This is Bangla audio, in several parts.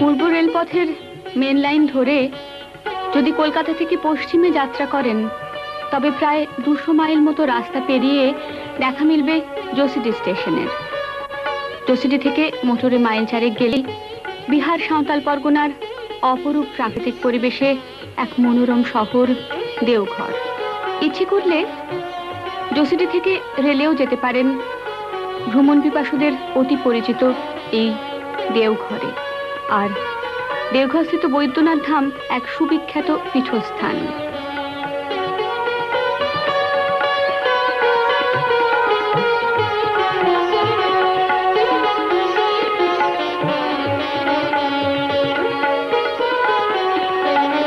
পূর্ব রেলপথের মেন লাইন ধরে যদি কলকাতা থেকে পশ্চিমে যাত্রা করেন তবে প্রায় 200 মাইল মতো রাস্তা পেরিয়ে দেখা মিলবে জোসিডি স্টেশনের। জোসিডি থেকে মোটরে মাইল 4 গেলেই বিহার সাঁওতাল পরগনার অপরূপ প্রাকৃতিক পরিবেশে এক মনোরম শহর দেওঘর। ইচ্ছে করলে জোসিডি থেকে রেলেও যেতে পারেন ভ্রমণ পিপাসুদের অতি পরিচিত এই দেওঘরে। আর দেওঘরস্থিত বৈদ্যনাথ ধাম এক সুবিখ্যাত পীঠস্থান।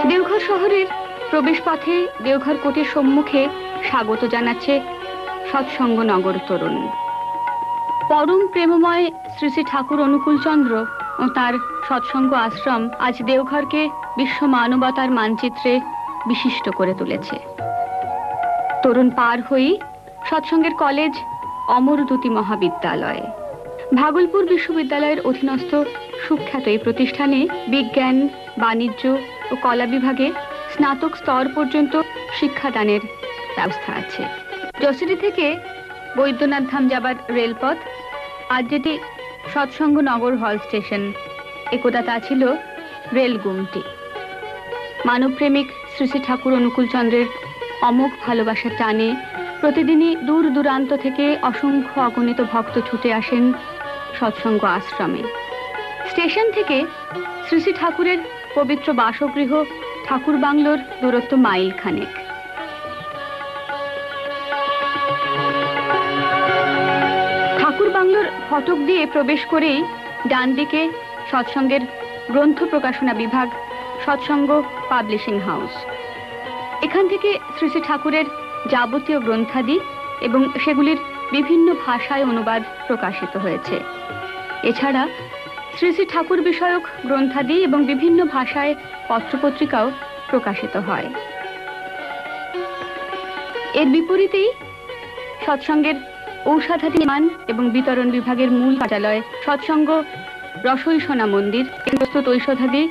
দেওঘর শহরের প্রবেশ পথে দেওঘর কোটের সম্মুখে স্বাগত জানাচ্ছে সৎসঙ্গ নগর তরুণ। পরম প্রেমময় শ্রী শ্রী ঠাকুর অনুকূলচন্দ্র ও তার সৎসঙ্গ আশ্রম আজ দেওঘরকে বিশ্ব মানবতার মানচিত্রে বিশিষ্ট করে তুলেছে। তরুণ পার হয়েই সৎসঙ্গের কলেজ অমরদ্যুতি মহাবিদ্যালয়। ভাগলপুর বিশ্ববিদ্যালয়ের অধীনস্থ সুখ্যাত এই প্রতিষ্ঠানে বিজ্ঞান, বাণিজ্য ও কলা বিভাগে স্নাতক স্তর পর্যন্ত শিক্ষাদানের ব্যবস্থা আছে। জোসিডি থেকে বৈদ্যনাথ ধাম যাবার রেলপথ, আজ যেটি সৎসঙ্গ নগর হল স্টেশন, একদা তা ছিল রেল গুমটি। মানবপ্রেমিক শ্রী শ্রী ঠাকুর অনুকূলচন্দ্রের অমোঘ ভালোবাসার টানে প্রতিদিনই দূর দূরান্ত থেকে অসংখ্য অগণিত ভক্ত ছুটে আসেন সৎসঙ্গ আশ্রমে। স্টেশন থেকে শ্রী শ্রী ঠাকুরের পবিত্র বাসগৃহ ঠাকুর বাংলোর দূরত্ব মাইল খানেক। ঠাকুর বাংলোর ফটক দিয়ে প্রবেশ করেই ডান দিকে সৎসঙ্গের গ্রন্থ প্রকাশনা বিভাগ, সৎসঙ্গ পাবলিশিং হাউস। এখান থেকে শ্রী শ্রী ঠাকুরের যাবতীয় গ্রন্থাদি এবং সেগুলির বিভিন্ন ভাষায় অনুবাদ প্রকাশিত হয়েছে। এছাড়া শ্রী শ্রী ঠাকুর বিষয়ক গ্রন্থাদি এবং বিভিন্ন ভাষায় পত্রপত্রিকাও প্রকাশিত হয়। এর বিপরীতেই সৎসঙ্গের ঔষধাদি নির্মাণ এবং বিতরণ বিভাগের মূল কার্যালয় সৎসঙ্গ রসইসোনা মন্দির প্রস্তুত ঔষধাদি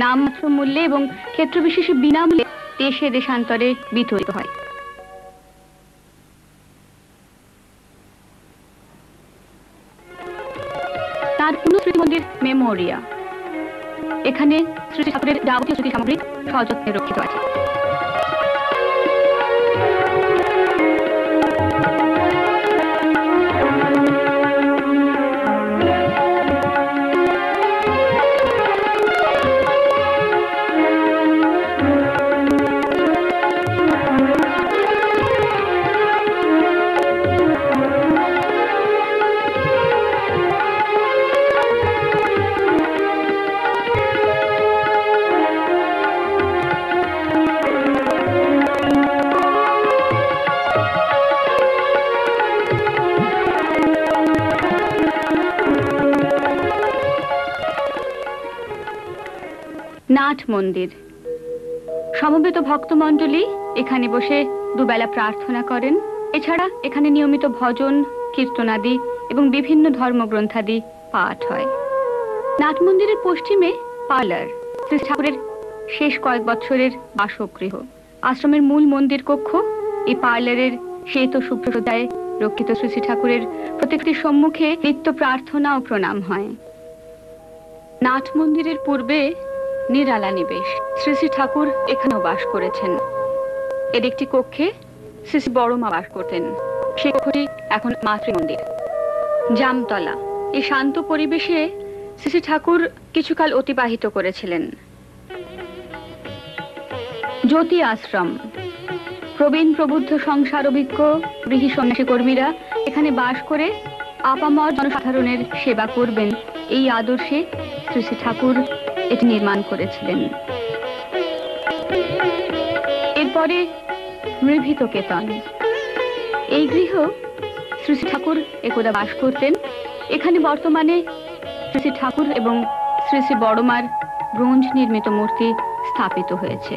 নামমাত্র মূল্যে এবং ক্ষেত্রবিশেষে বিনামূল্যে দেশে দেশান্তরে বিতরিত হয়। তার পুনঃস্মৃতি মন্দির মেমোরিয়া, এখানে শ্রী ঠাকুরের যাবতীয় স্মৃতি সামগ্রী সযত্নে রক্ষিত আছে। নাট মন্দির, সমবেত ভক্তমণ্ডলী এখানে বসে দুবেলা প্রার্থনা করেন। এছাড়া এখানে নিয়মিত ভজন, কীর্তনাদি এবং বিভিন্ন ধর্মগ্রন্থাদি পাঠ হয়। নাট মন্দিরের পশ্চিমে পার্লার, শ্রী ঠাকুরের শেষ কয়েক বছরের বাসগৃহ। আশ্রমের মূল মন্দির কক্ষ এই পার্লারের শ্বেত শুভ্রসজ্জায় রক্ষিত শ্রী শ্রী ঠাকুরের প্রত্যেকটির সম্মুখে নিত্য প্রার্থনা ও প্রণাম হয়। নাট মন্দিরের পূর্বে নিরালা নিবেশ, শ্রী শ্রী ঠাকুর এখানেও বাস করেছেন। এর একটি কক্ষে শ্রী শ্রী বড়মা বাস করতেন। সেই কক্ষটি এখন মাতৃমন্দির। জামতলা, এই শান্ত পরিবেশে শ্রী শ্রী ঠাকুর কিছুকাল অতিবাহিত করেছিলেন। জ্যোতি আশ্রম, প্রবীণ প্রবুদ্ধ সংসার অভিজ্ঞ গৃহী সন্ন্যাসী কর্মীরা এখানে বাস করে আপামর জনসাধারণের সেবা করবেন, এই আদর্শে শ্রী শ্রী ঠাকুর এটি নির্মাণ করেছিলেন। এরপরে মৃভিত কেতন, এই গৃহ শ্রী শ্রী ঠাকুর একদা বাস করতেন। এখানে বর্তমানে শ্রী শ্রী ঠাকুর এবং শ্রী শ্রী বড়মার ব্রোঞ্জ নির্মিত মূর্তি স্থাপিত হয়েছে।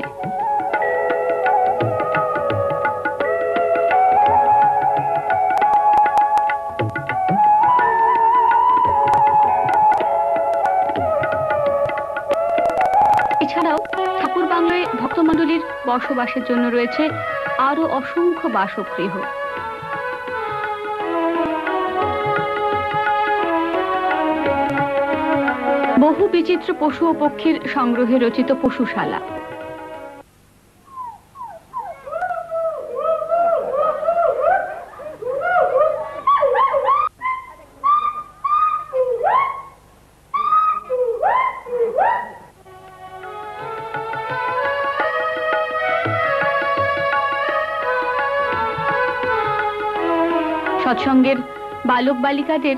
এছাড়াও ঠাকুর বাংলায় ভক্তমণ্ডলীর বসবাসের জন্য রয়েছে আরো অসংখ্য বাসগৃহ। বহু বিচিত্র পশু ও পক্ষীর সংগ্রহে রচিত পশুশালা। সৎসঙ্গের বালক বালিকাদের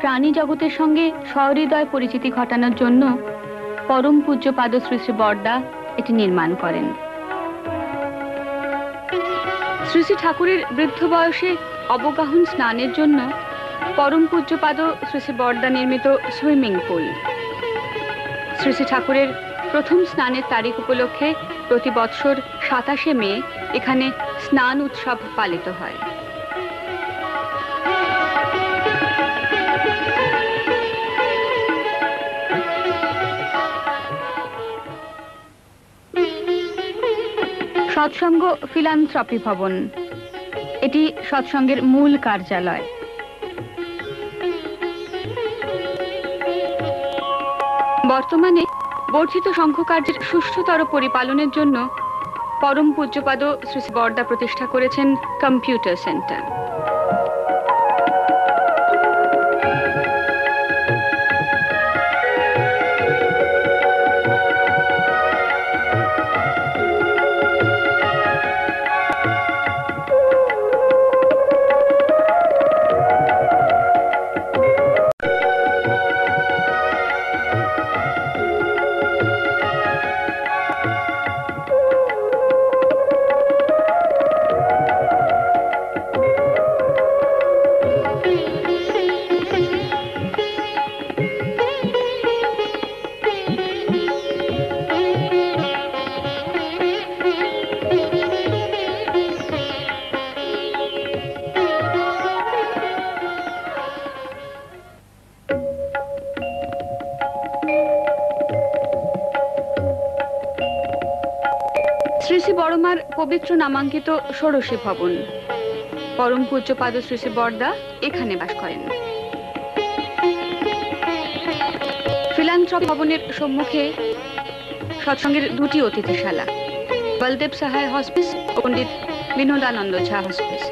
প্রাণী জগতের সঙ্গে সহৃদয় পরিচিতি ঘটানোর জন্য পরম পূজ্যপাদ শ্রী শ্রী বরদা এটি নির্মাণ করেন। শ্রী শ্রী ঠাকুরের বৃদ্ধ বয়সে অবগাহন স্নানের জন্য পরম পূজ্যপাদ শ্রী শ্রী বরদা নির্মিত সুইমিং পুল। শ্রী শ্রী ঠাকুরের প্রথম স্নানের তারিখ উপলক্ষে প্রতি বৎসর 27শে মে এখানে স্নান উৎসব পালিত হয়। সৎসঙ্গ ফিলান্থ্রপি ভবন, এটি সৎসঙ্গের মূল কার্যালয়। বর্তমানে বর্ধিত সংঘকার্যের সুষ্ঠুতর পরিপালনের জন্য পরম পূজ্যপাদ শ্রী শ্রী বরদা প্রতিষ্ঠা করেছেন কম্পিউটার সেন্টার। শ্রী শ্রী বড়মার পবিত্র নামাঙ্কিত ষোড়শী ভবন, পরম পূজ্যপাদ শ্রী শ্রী বরদা এখানে বাস করেন। ফিলান্থ্রপি ভবনের সম্মুখে সৎসঙ্গের দুটি অতিথিশালা, বলদেব সাহায় হসপিস ও পণ্ডিত বিনোদানন্দ ঝা হসপিস।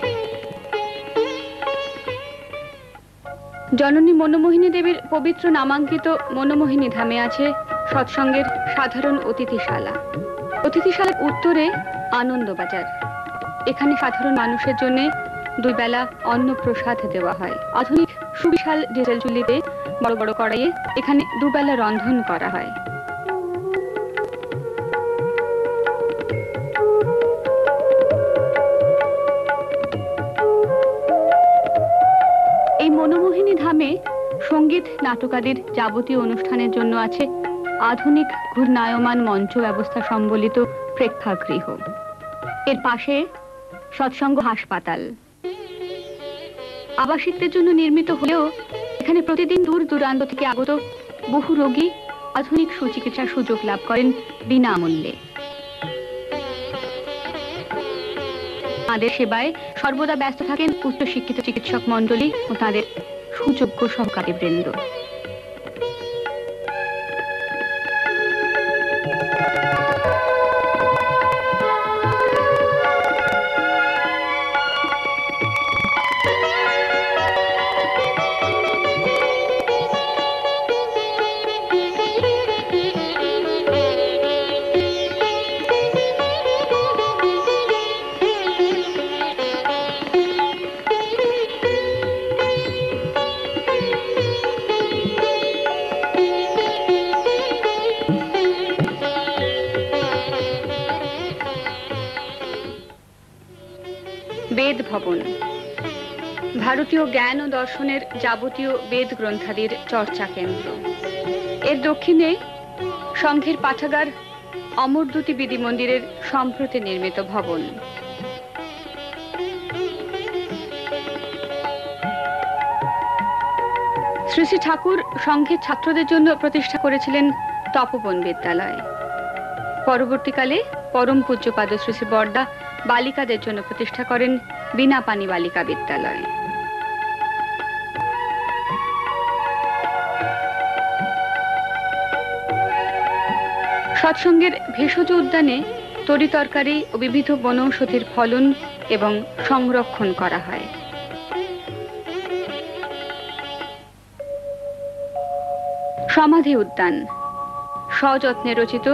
জননী মনমোহিনী দেবীর পবিত্র নামাঙ্কিত মনমোহিনী ধামে আছে সৎসঙ্গের সাধারণ অতিথিশালা। অতিথিশালার উত্তরে আনন্দবাজার, এখানে সাধারণ মানুষের জন্য 2 বেলা অন্ন প্রসাদ দেওয়া হয়। আধুনিক সুবিশাল ডিজেল চুল্লিতে বড় বড় কড়াইয়ে এখানে 2 বেলা রন্ধন করা হয়। এই মনমোহিনী ধামে সঙ্গীত নাটকাদির যাবতীয় অনুষ্ঠানের জন্য আছে আধুনিক ঘূর্ণায়মান মঞ্চ ব্যবস্থা সম্বলিত প্রেক্ষাগৃহ। এর পাশে সৎসঙ্গ হাসপাতাল। আবাসিকদের জন্য নির্মিত হলেও এখানে প্রতিদিন দূর দূরান্ত থেকে আগত বহু রোগী আধুনিক সুচিকিৎসার সুযোগ লাভ করেন বিনামূল্যে। তাদের সেবায় সর্বদা ব্যস্ত থাকেন উচ্চশিক্ষিত চিকিৎসক মণ্ডলী ও তাদের সুযোগ্য সহকারী বৃন্দ। বেদ ভবন, ভারতীয় জ্ঞান ও দর্শনের যাবতীয় বেদ গ্রন্থাদির চর্চা কেন্দ্র। এর দক্ষিণে সংঘের পাঠাগার অমরদ্যুতি বিধি মন্দিরের সম্প্রতি নির্মিত ভবন। শ্রী শ্রী ঠাকুর সংঘের ছাত্রদের জন্য প্রতিষ্ঠা করেছিলেন তপবন বিদ্যালয়। পরবর্তীকালে পরম পূজ্যপাদ শ্রী শ্রী বরদা বালিকাদের জন্য প্রতিষ্ঠা করেন বিনাপানি বালিকা বিদ্যালয়। সৎসঙ্গের ভেষজ উদ্যানে তরি তরকারি ও বিবিধ বনৌষধির ফলন এবং সংরক্ষণ করা হয়। সমাধি উদ্যান সযত্নে রচিত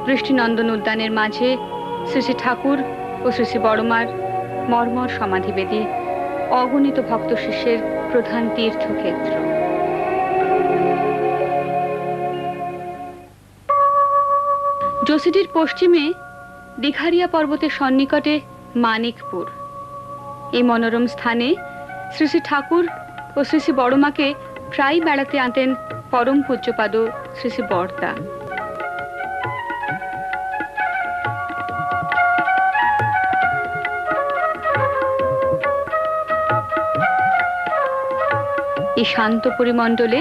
বৃষ্টিনন্দন উদ্যানের মাঝে শ্রী শ্রী ঠাকুর ও শ্রী শ্রী বড়মার মর্মর সমাধিবেদী অগণিত ভক্ত শিষ্যের প্রধান তীর্থক্ষেত্র। যোশীটির পশ্চিমে দীঘারিয়া পর্বতের সন্নিকটে মানিকপুর। এই মনোরম স্থানে শ্রী শ্রী ঠাকুর ও শ্রী শ্রী বড়মাকে প্রায় বেড়াতে আনতেন পরম পূজ্যপাদ শ্রী শ্রী বরদা। এই শান্ত পরিমণ্ডলে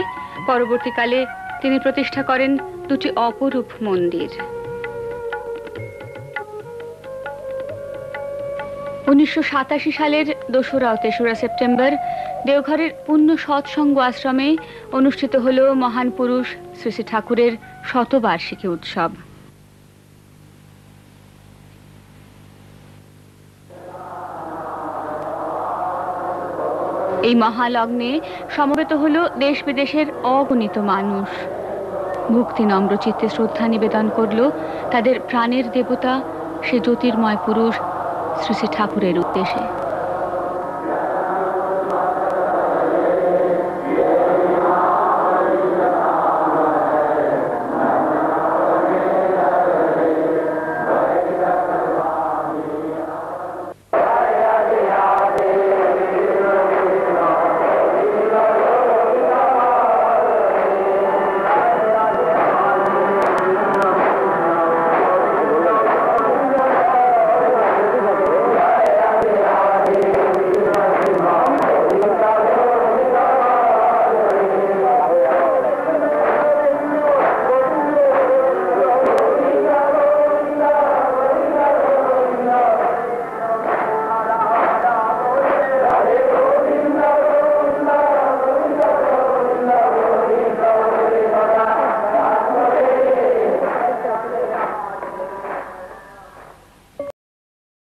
পরবর্তীকালে তিনি প্রতিষ্ঠা করেন দুটি অপরূপ মন্দির। 1987 সালের 2রা ও 3রা সেপ্টেম্বর দেওঘরের পূর্ণ সৎসঙ্গ আশ্রমে অনুষ্ঠিত হল মহান পুরুষ শ্রী শ্রী ঠাকুরের শতবার্ষিকী উৎসব। এই মহালগ্নে সমবেত হল দেশ বিদেশের অগণিত মানুষ। ভক্তি নম্র চিত্তে শ্রদ্ধা নিবেদন করল তাদের প্রাণের দেবতা সে জ্যোতির্ময় পুরুষ শ্রী শ্রী ঠাকুরের উদ্দেশ্যে।